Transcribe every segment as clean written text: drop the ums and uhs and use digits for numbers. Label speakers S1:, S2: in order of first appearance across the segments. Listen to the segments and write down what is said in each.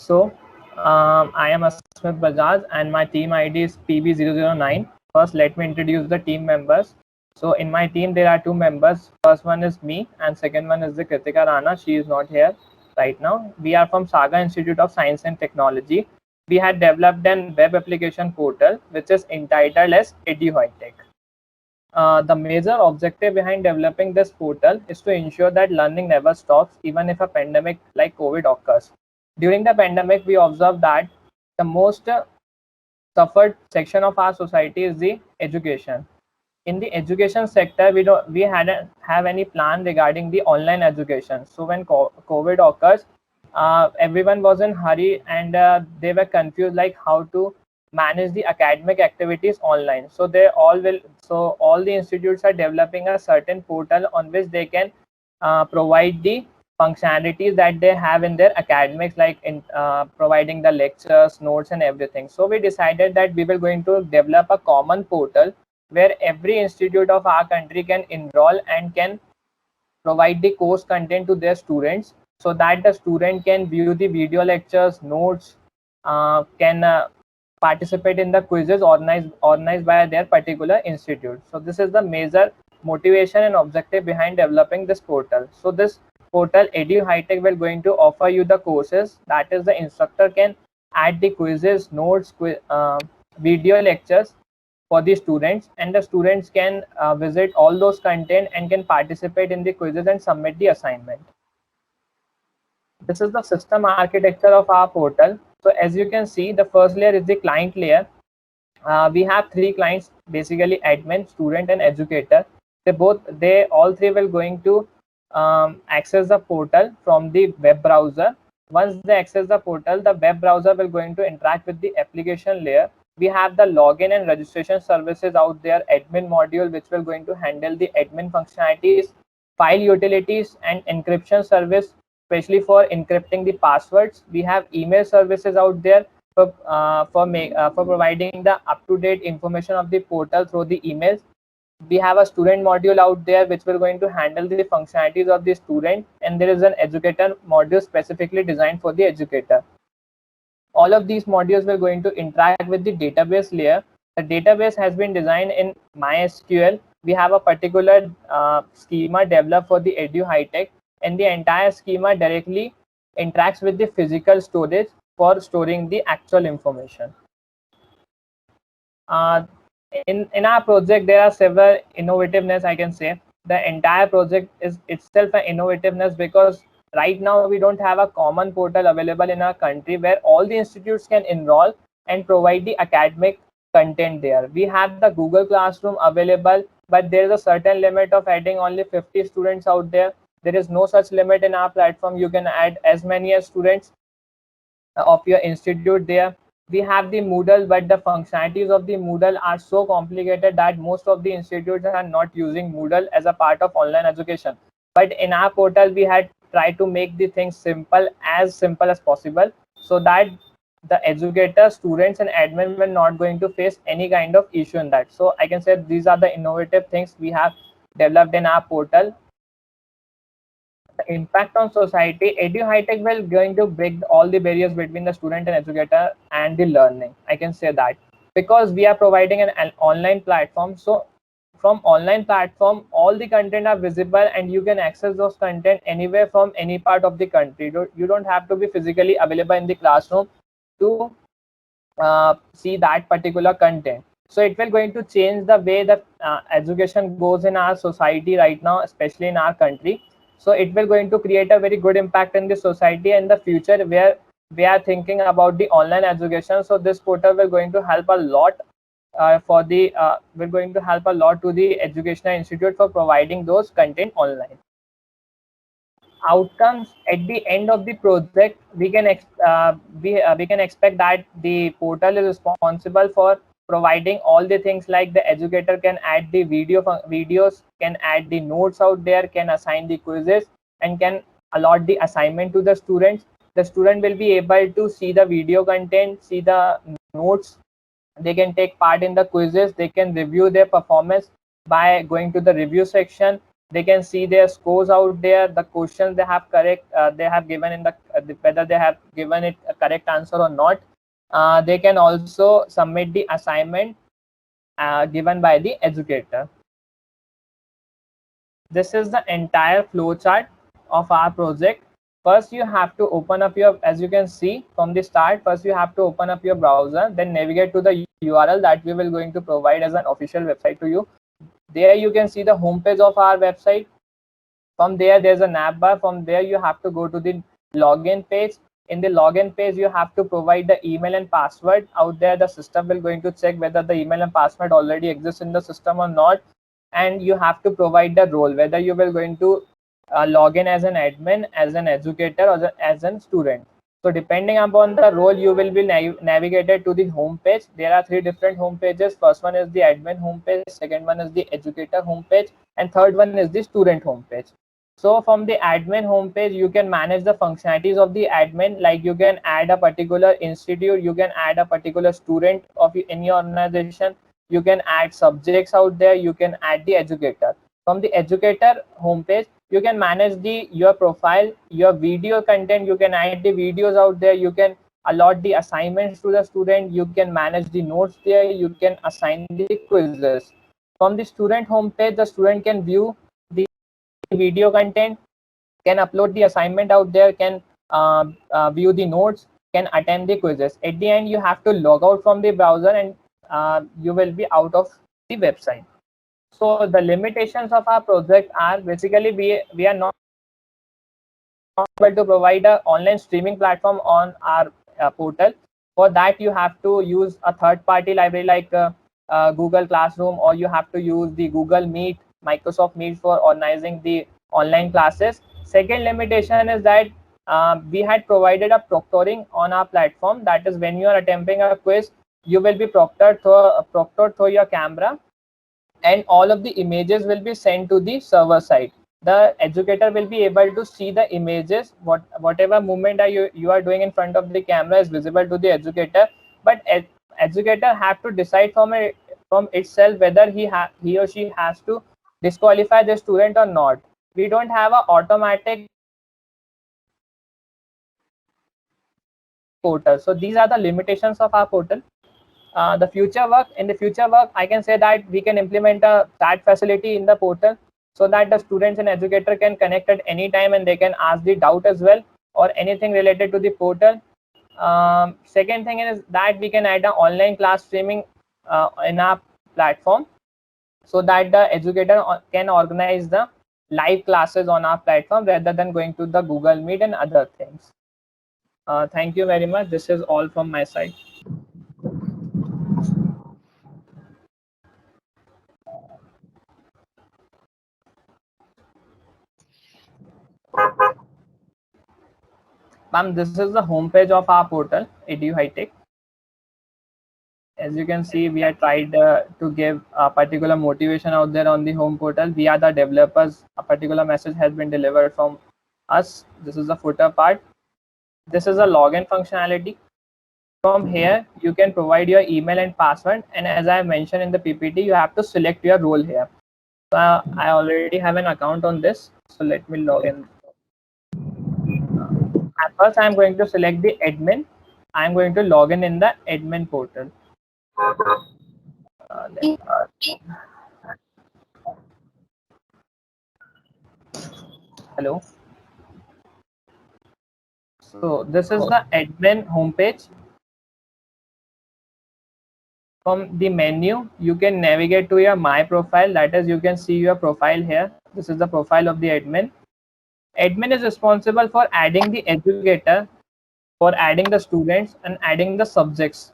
S1: So, I am Asmit Bajaj and my team ID is PB009. First, let me introduce the team members. So, in my team, there are two members. First one is me, and second one is the Kritika Rana. She is not here right now. We are from Saga Institute of Science and Technology. We had developed an web application portal which is entitled as EduHitech. The major objective behind developing this portal is to ensure that learning never stops even if a pandemic like COVID occurs. During the pandemic, we observed that the most suffered section of our society is the education. In the education sector, we hadn't have any plan regarding the online education. So when COVID occurs, everyone was in hurry and they were confused like how to manage the academic activities online. So all the institutes are developing a certain portal on which they can provide the functionalities that they have in their academics, like in providing the lectures, notes, and everything. So we decided that we were going to develop a common portal where every institute of our country can enroll and can provide the course content to their students, so that the student can view the video lectures, notes, can participate in the quizzes organized by their particular institute. So this is the major motivation and objective behind developing this portal. So this portal EduHitech will going to offer you the courses, that is the instructor can add the quizzes, notes, video lectures for the students, and the students can visit all those content and can participate in the quizzes and submit the assignment. This is the system architecture of our portal. So as you can see, the first layer is the client layer. We have three clients, basically admin, student, and educator. They all three will going to access the portal from the web browser. Once they access the portal, the web browser will going to interact with the application layer. We have the login and registration services out there, admin module which will going to handle the admin functionalities, file utilities, and encryption service, especially for encrypting the passwords. We have email services out there for providing the up-to-date information of the portal through the emails. We have a student module out there which will going to handle the functionalities of the student, and there is an educator module specifically designed for the educator. All of these modules will going to interact with the database layer. The database has been designed in MySQL. We have a particular schema developed for the EduHitech, and the entire schema directly interacts with the physical storage for storing the actual information. In our project, there are several innovativeness, I can say. The entire project is itself an innovativeness, because right now we don't have a common portal available in our country where all the institutes can enroll and provide the academic content there. We have the Google Classroom available, but there is a certain limit of adding only 50 students out there. There is no such limit in our platform. You can add as many as students of your institute there. We have the Moodle, but the functionalities of the Moodle are so complicated that most of the institutes are not using Moodle as a part of online education. But in our portal, we had tried to make the things simple as possible, so that the educators, students, and admin will not going to face any kind of issue in that. So I can say these are the innovative things we have developed in our portal. The impact on society, EduHitech will going to break all the barriers between the student and educator and the learning. I can say that because we are providing an online platform. So from online platform, all the content are visible and you can access those content anywhere from any part of the country. You don't have to be physically available in the classroom to see that particular content. So it will going to change the way that education goes in our society right now, especially in our country. So it will going to create a very good impact in the society in the future, where we are thinking about the online education. So this portal will going to help a lot will going to help a lot to the educational institute for providing those content online. Outcomes at the end of the project, we can expect that the portal is responsible for providing all the things, like the educator can add the videos, can add the notes out there, can assign the quizzes, and can allot the assignment to the students. The student will be able to see the video content, see the notes. They can take part in the quizzes. They can review their performance by going to the review section. They can see their scores out there, the questions they have given in whether they have given it a correct answer or not. They can also submit the assignment given by the educator. This is the entire flow chart of our project. First, you have to open up your, as you can see from the start, first you have to open up your browser, then navigate to the URL that we will going to provide as an official website to you. There you can see the homepage of our website. From there, there's a nav bar. From there, you have to go to the login page. In the login page, you have to provide the email and password. Out there, the system will going to check whether the email and password already exists in the system or not. And you have to provide the role, whether you will going to log in as an admin, as an educator, or as a student. So depending upon the role, you will be navigated to the home page. There are 3 different home pages. First one is the admin home page, second one is the educator home page, and third one is the student home page. So from the admin homepage, you can manage the functionalities of the admin, like you can add a particular institute, you can add a particular student in your organization, you can add subjects out there, you can add the educator. From the educator homepage, you can manage your profile, your video content, you can add the videos out there, you can allot the assignments to the student, you can manage the notes there, you can assign the quizzes. From the student homepage, the student can view the video content, can upload the assignment out there, can view the notes, can attend the quizzes. At the end, you have to log out from the browser and you will be out of the website. So the limitations of our project are basically we are not able to provide an online streaming platform on our portal. For that, you have to use a third-party library like Google Classroom, or you have to use the Google Meet, Microsoft Meet for organizing the online classes. Second limitation is that we had provided a proctoring on our platform. That is, when you are attempting a quiz, you will be proctored through your camera, and all of the images will be sent to the server side. The educator will be able to see the images, whatever movement you are doing in front of the camera is visible to the educator, but educator have to decide from itself whether he or she has to disqualify the student or not. We don't have an automatic portal. So these are the limitations of our portal. In the future work, I can say that we can implement a chat facility in the portal, so that the students and educator can connect at any time and they can ask the doubt as well, or anything related to the portal. Second thing is that we can add an online class streaming in our platform, so that the educator can organize the live classes on our platform rather than going to the Google Meet and other things. Thank you very much. This is all from my side. Ma'am, this is the homepage of our portal, Edu High Tech. As you can see, we have tried to give a particular motivation out there on the home portal. We are the developers. A particular message has been delivered from us. This is the footer part. This is a login functionality. From here, you can provide your email and password. And as I mentioned in the PPT, you have to select your role here. So I already have an account on this. So let me log in. At first, I'm going to select the admin. I'm going to log in the admin portal. Hello. So this is the admin homepage. From the menu, you can navigate to your My Profile. That is, you can see your profile here. This is the profile of the admin. Admin is responsible for adding the educator, for adding the students, and adding the subjects.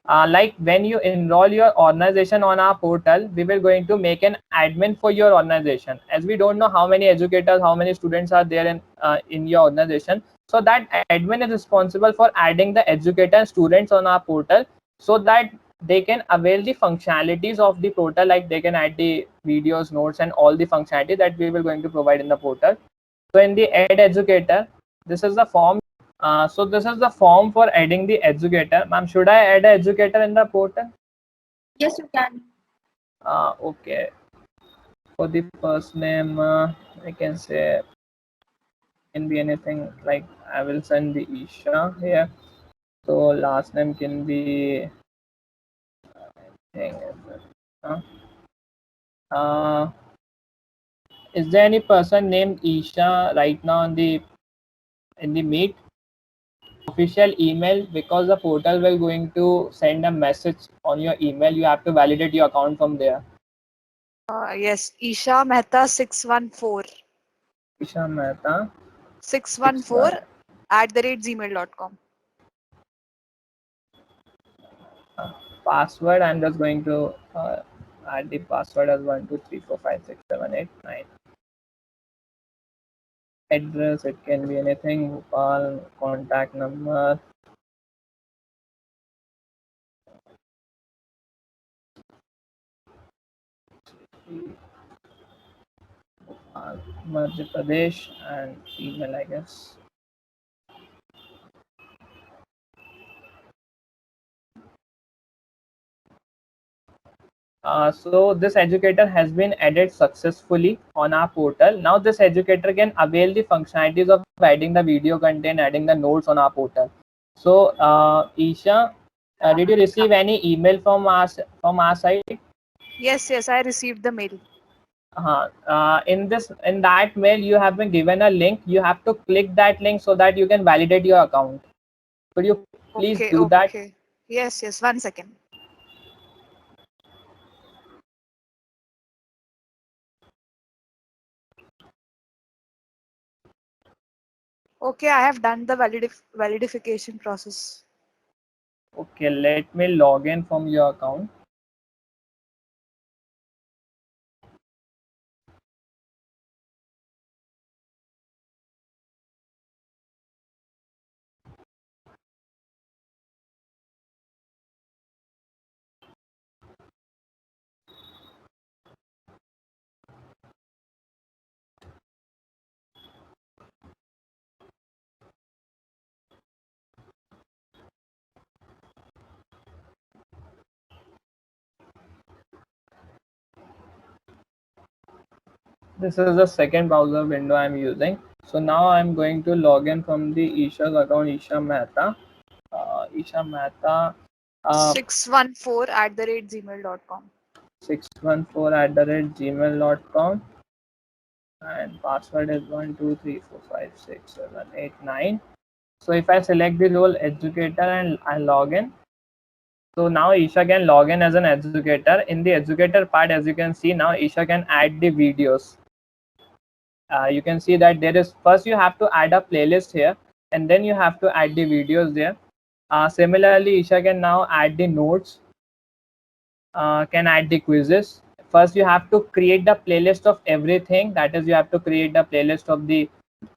S1: Like when you enroll your organization on our portal, we will going to make an admin for your organization, as we don't know how many educators, how many students are there in your organization. So that admin is responsible for adding the educator and students on our portal, so that they can avail the functionalities of the portal, like they can add the videos, notes, and all the functionality that we will going to provide in the portal. So in the add educator, this is the form. So this is the form for adding the educator. Ma'am, should I add an educator in the portal?
S2: Yes, you can.
S1: Okay. For the first name, I can say can be anything, like I will send the Isha here. So last name can be anything. Huh? Uh, is there any person named Isha right now in the meet? Official email, because the portal will going to send a message on your email. You have to validate your account from there.
S3: Yes, Isha Mehta 614.
S1: Isha Mehta
S3: 614 @gmail.com.
S1: Password. I'm just going to add the password as 123456789. Address, it can be anything. Bhopal. Contact number. Madhya Pradesh, and email, I guess. So this educator has been added successfully on our portal. Now this educator can avail the functionalities of adding the video content, adding the notes on our portal. So Isha, did you receive any email from our side?
S3: Yes, I received the mail.
S1: In that mail, you have been given a link. You have to click that link so that you can validate your account. Could you please
S3: Okay,
S1: do that?
S3: okay. Yes, 1 second. Okay, I have done the validification process.
S1: Okay, let me log in from your account. This is the second browser window I'm using. So now I'm going to log in from the Isha's account, Isha Mehta. Isha Mehta
S3: 614 @gmail.com.
S1: 614 @gmail.com, and password is 123456789. So if I select the role educator and I log in, so now Isha can log in as an educator. In the educator part, as you can see, now Isha can add the videos. You can see that there is, first you have to add a playlist here, and then you have to add the videos there. Similarly, Isha can now add the notes, can add the quizzes. First you have to create the playlist of everything. That is, you have to create the playlist of the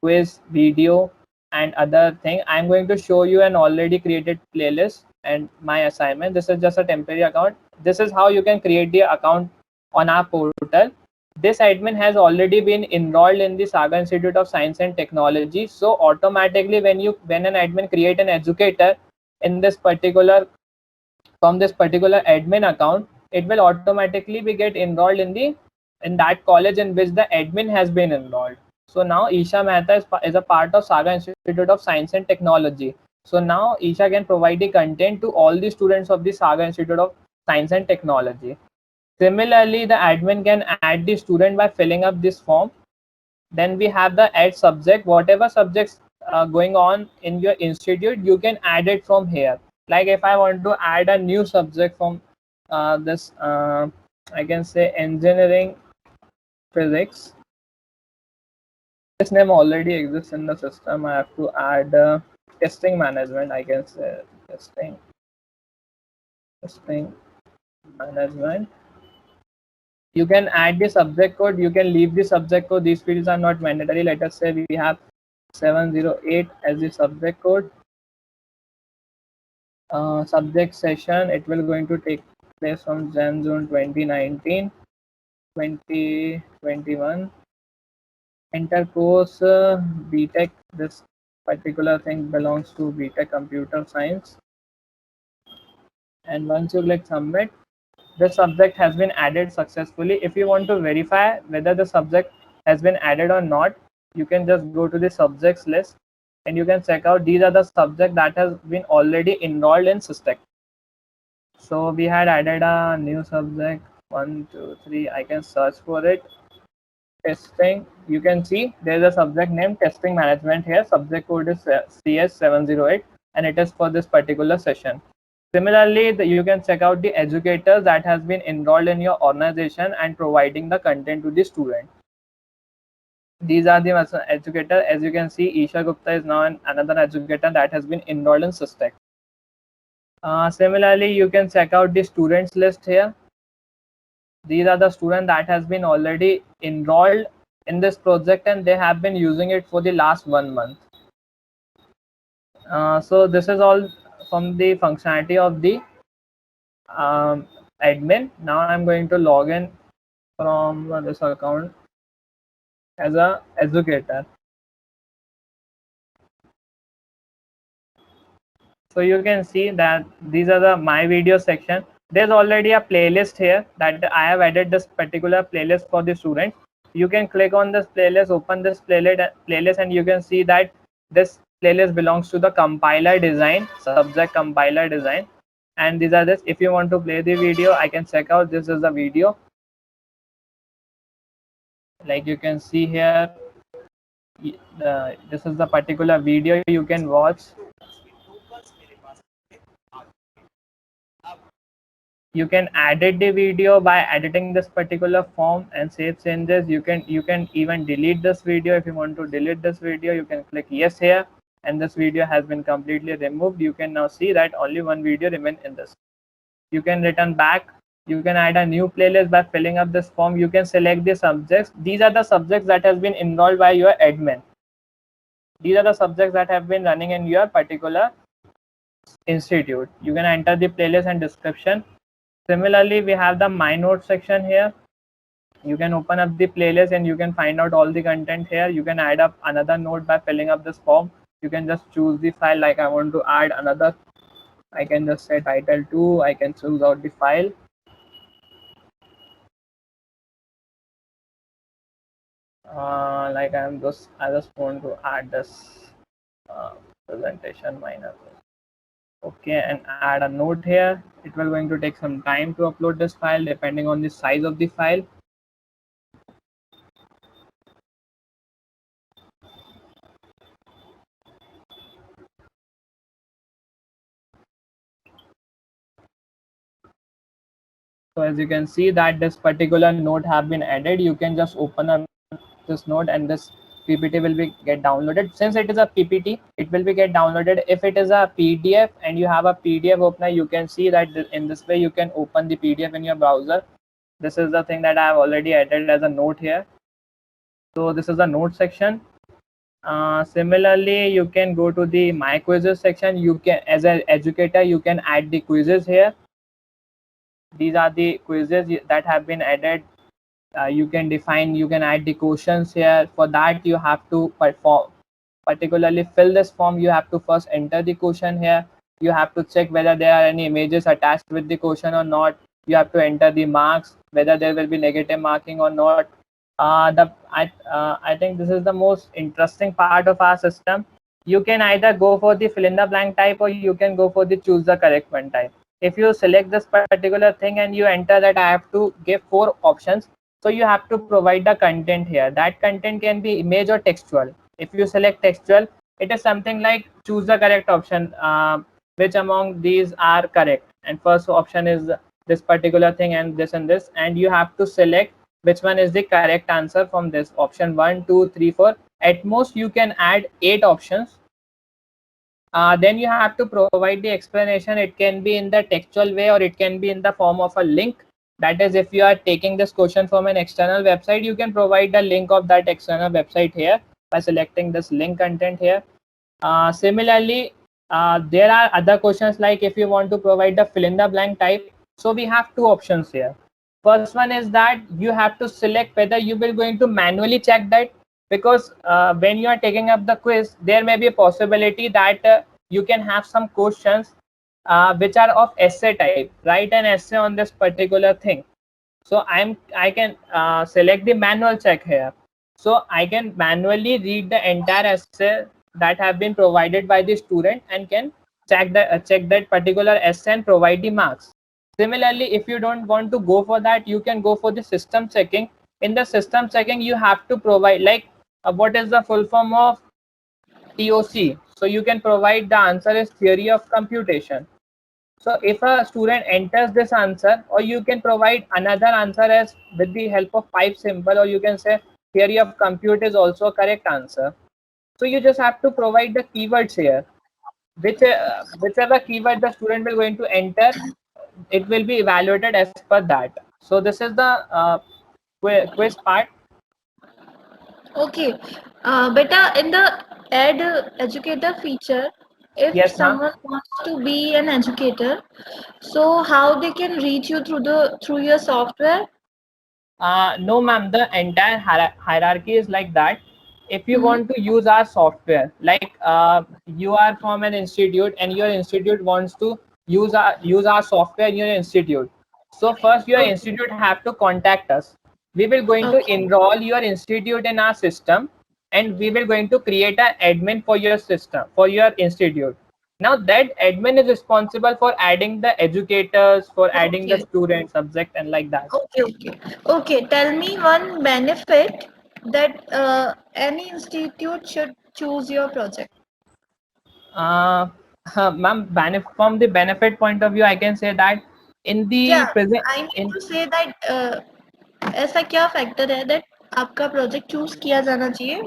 S1: quiz, video, and other thing. I'm going to show you an already created playlist and my assignment. This is just a temporary account. This is how you can create the account on our portal. This admin has already been enrolled in the Saga Institute of Science and Technology. So automatically when an admin create an educator in this particular, from this particular admin account, it will automatically be get enrolled in that college in which the admin has been enrolled. So now Isha Mehta is a part of Saga Institute of Science and Technology. So now Isha can provide the content to all the students of the Saga Institute of Science and Technology. Similarly, the admin can add the student by filling up this form. Then we have the add subject. Whatever subjects going on in your institute, you can add it from here. Like if I want to add a new subject from this, I can say engineering physics. This name already exists in the system. I have to add testing management. I can say testing management. You can add the subject code, you can leave the subject code. These fields are not mandatory. Let us say we have 708 as the subject code. Subject session, it will going to take place from June 2019 2021. Enter course BTech. This particular thing belongs to BTech Computer Science. And once you click submit, the subject has been added successfully. If you want to verify whether the subject has been added or not, you can just go to the subjects list and you can check out these are the subject that has been already enrolled in SysTech. So we had added a new subject 1, 2, 3. I can search for it. Testing. You can see there's a subject named testing management here. Subject code is CS708 and it is for this particular session. Similarly, you can check out the educators that has been enrolled in your organization and providing the content to the student. These are the educator. As you can see, Isha Gupta is now another educator that has been enrolled in SysTech. Similarly, you can check out the students list here. These are the students that has been already enrolled in this project and they have been using it for the last 1 month. So this is all from the functionality of the admin. Now I'm going to log in from this account as a educator. So you can see that these are the my video section. There's already a playlist here that I have added this particular playlist for the student. You can click on this playlist, open this playlist, and you can see that this playlist belongs to the compiler design, subject compiler design. And these are this. If you want to play the video, I can check out. This is the video. Like you can see here, this is the particular video you can watch. You can edit the video by editing this particular form and save changes. You can even delete this video. If you want to delete this video, you can click yes here and this video has been completely removed. You can now see that only one video remains in this. You can return back. You can add a new playlist by filling up this form. You can select the subjects. These are the subjects that has been enrolled by your admin. These are the subjects that have been running in your particular institute. You can enter the playlist and description. Similarly, we have the My Notes section here. You can open up the playlist and you can find out all the content here. You can add up another note by filling up this form. You can just choose the file, like I want to add another. I can just say title 2. I can choose out the file. Like I just want to add this presentation minor. Okay, and add a note here. It will going to take some time to upload this file depending on the size of the file. So as you can see that this particular note have been added, you can just open up this note and this PPT will be get downloaded. Since it is a PPT, it will be get downloaded. If it is a PDF and you have a PDF opener, you can see that in this way you can open the PDF in your browser. This is the thing that I have already added as a note here. So this is the note section. Similarly, you can go to the My Quizzes section. You can, as an educator, you can add the quizzes here. These are the quizzes that have been added. You can add the questions here. For that, you have to particularly fill this form. You have to first enter the question here. You have to check whether there are any images attached with the question or not. You have to enter the marks, whether there will be negative marking or not. I think this is the most interesting part of our system. You can either go for the fill in the blank type or you can go for the choose the correct one type. If you select this particular thing and you enter that I have to give 4 options, so you have to provide the content here. That content can be image or textual. If you select textual, it is something like choose the correct option, which among these are correct, and first option is this particular thing and this, and you have to select which one is the correct answer from this option 1, 2, 3, 4. At most you can add 8 options. Then you have to provide the explanation. It can be in the textual way or it can be in the form of a link. That is, if you are taking this question from an external website, you can provide the link of that external website here by selecting this link content here. Similarly, there are other questions like if you want to provide the fill in the blank type. So we have 2 options here. First one is that you have to select whether you will going to manually check that, because when you are taking up the quiz, there may be a possibility that you can have some questions which are of essay type. Write an essay on this particular thing. So I can select the manual check here. So I can manually read the entire essay that have been provided by the student and can check that particular essay and provide the marks. Similarly, if you don't want to go for that, you can go for the system checking. In the system checking, you have to provide like what is the full form of TOC. So you can provide the answer is theory of computation. So if a student enters this answer, or you can provide another answer as with the help of pipe symbol, or you can say theory of compute is also a correct answer. So you just have to provide the keywords here. Whichever keyword the student will going to enter, it will be evaluated as per that. So this is the quiz part.
S2: Okay. Beta, in the Ed Educator feature, if
S1: Yes, ma'am.
S2: someone wants to be an educator, so how they can reach you through your software?
S1: No, ma'am. The entire hierarchy is like that. If you
S2: Mhm.
S1: want to use our software, like you are from an institute and your institute wants to use our software in your institute. So first, your
S2: Okay.
S1: institute have to contact us. We will going to
S2: Okay.
S1: enroll your institute in our system, and we will going to create an admin for your system for your institute. Now that admin is responsible for adding the educators, for adding the
S2: Okay.
S1: student subject, and like that.
S2: Okay. Okay. Okay. Tell me one benefit that any institute should choose your project.
S1: Uh, ma'am, from the benefit point of view, I can say that in the
S2: Yeah,
S1: present,
S2: I mean
S1: in
S2: to say that ऐसा क्या factor है that आपका project choose किया जाना चाहिए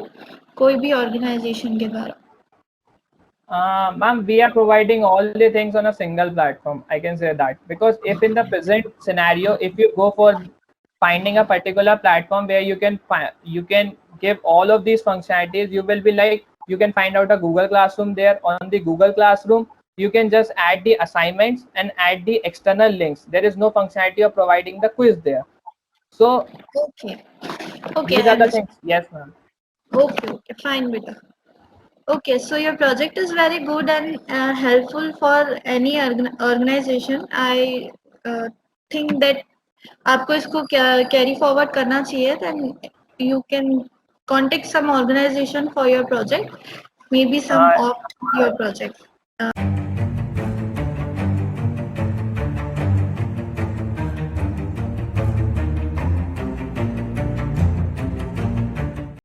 S2: कोई भी organisation के द्वारा?
S1: ma'am, we are providing all the things on a single platform. I can say that because if in the present scenario, if you go for finding a particular platform where you can give all of these functionalities, you will be like you can find out a Google Classroom there. On the Google Classroom, you can just add the assignments and add the external links. There is no functionality of providing the quiz there. So
S2: Okay. Okay,
S1: these
S2: I
S1: are the
S2: understand.
S1: things. Yes, ma'am.
S2: Okay, fine, beta. Okay, so your project is very good and helpful for any organization. I think that आपको इसको carry forward करना चाहिए. Then you can contact some organization for your project. Maybe some
S1: Uh,
S2: opt your project.